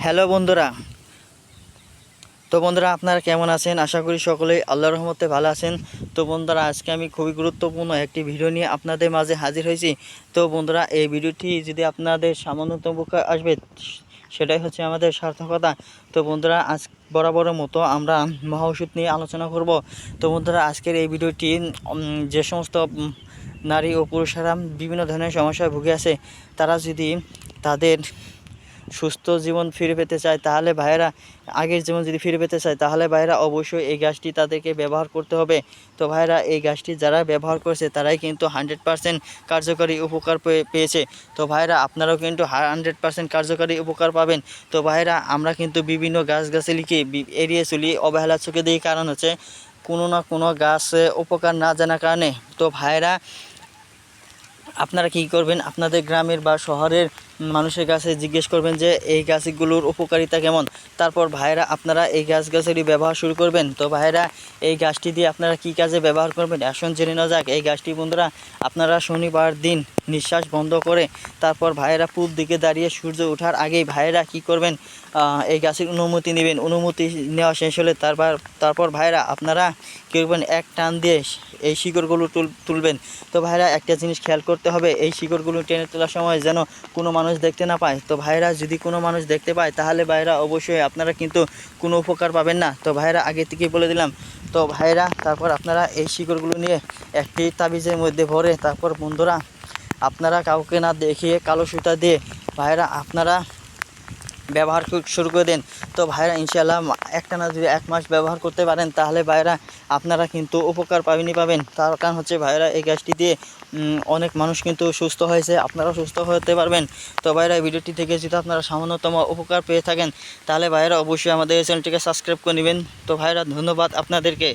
Hello বন্ধুরা। বন্ধুরা আপনারা কেমন আছেন? আশা করি সকলেই আল্লাহর রহমতে ভালো আছেন। বন্ধুরা আজকে আমি খুবই গুরুত্বপূর্ণ একটি ভিডিও নিয়ে আপনাদের মাঝে হাজির হয়েছি। বন্ধুরা এই ভিডিওটি যদি আপনাদের সামান্যতম উপকার আসবে সেটাই হচ্ছে আমাদের সার্থকতা। বন্ধুরা আজ বরাবরের মতো আমরা মহা ওষুধ নিয়ে আলোচনা করব। বন্ধুরা আজকের এই ভিডিওটি যে সমস্ত নারী ও পুরুষেরা বিভিন্ন ধরনের সমস্যায় ভুগে আছে, তারা যদি তাদের সুস্থ জীবন ফিরে পেতে চায়, তাহলে ভাইয়েরা আগের জীবন যদি ফিরে পেতে চায়, তাহলে ভাইয়েরা অবশ্যই এই গাছটি তাদেরকে ব্যবহার করতে হবে। ভাইয়েরা এই গাছটি যারা ব্যবহার করছে তারাই কিন্তু 100% কার্যকরী উপকার পেয়েছে। ভাইয়েরা আপনারাও কিন্তু 100% কার্যকরী উপকার পাবেন। ভাইয়েরা আমরা কিন্তু বিভিন্ন গাছগাছালিকে এড়িয়ে চলি, অবহেলা চোখে দিই, কারণ হচ্ছে কোনো না কোনো গাছ উপকার না জানার কারণে। ভাইয়েরা আপনারা কী করবেন, আপনাদের গ্রামের বা শহরের মানুষের কাছে জিজ্ঞেস করবেন যে এই গাছগুলোর উপকারিতা কেমন। তারপর ভাইয়েরা আপনারা এই গাছগাছালি ব্যবহার শুরু করবেন। ভাইয়েরা এই গাছটি দিয়ে আপনারা কী কাজে ব্যবহার করবেন এখন জেনে নেওয়া যাক। এই গাছটি বন্ধুরা আপনারা শনিবার দিন নিঃশ্বাস বন্ধ করে তারপর ভাইয়েরা পূব দিকে দাঁড়িয়ে সূর্য ওঠার আগেই ভাইয়েরা কী করবেন, এই গাছের অনুমতি নেবেন। অনুমতি নেওয়া শেষ হলে তারপর ভাইয়েরা আপনারা কী করবেন, এক টান দিয়ে এই শিকড়গুলো তুলবেন। ভাইয়েরা একটা জিনিস খেয়াল করতে হবে, এই শিকড়গুলো টেনে তোলার সময় যেন কোনো মানুষ দেখতে না পায়। ভাইয়েরা যদি কোনো মানুষ দেখতে পায় তাহলে ভাইয়েরা অবশ্যই আপনারা কিন্তু কোনো উপকার পাবেন না। ভাইয়েরা আগে থেকেই বলে দিলাম। ভাইয়েরা তারপর আপনারা এই শিকড়গুলো নিয়ে একটি তাবিজের মধ্যে ভরে তারপর বন্ধুরা আপনারা কাউকে না দেখিয়ে কালো সুতা দিয়ে ভাইয়েরা আপনারা ব্যবহার শুরু করে দেন। ভাইয়েরা ইনশাআল্লাহ একটানা যদি 1 মাস ব্যবহার করতে পারেন তাহলে ভাইয়েরা আপনারা কিন্তু উপকার পাবেন। তার কারণ হচ্ছে ভাইয়েরা এই গাছটি দিয়ে অনেক মানুষ কিন্তু সুস্থ হয়েছে, আপনারাও সুস্থ হতে পারবেন। ভাইয়েরা এই ভিডিওটি থেকে যদি আপনারা সামান্যতম উপকার পেয়ে থাকেন তাহলে ভাইয়েরা অবশ্যই আমাদের এই চ্যানেলটিকে সাবস্ক্রাইব করে নেবেন। ভাইয়েরা ধন্যবাদ আপনাদেরকে।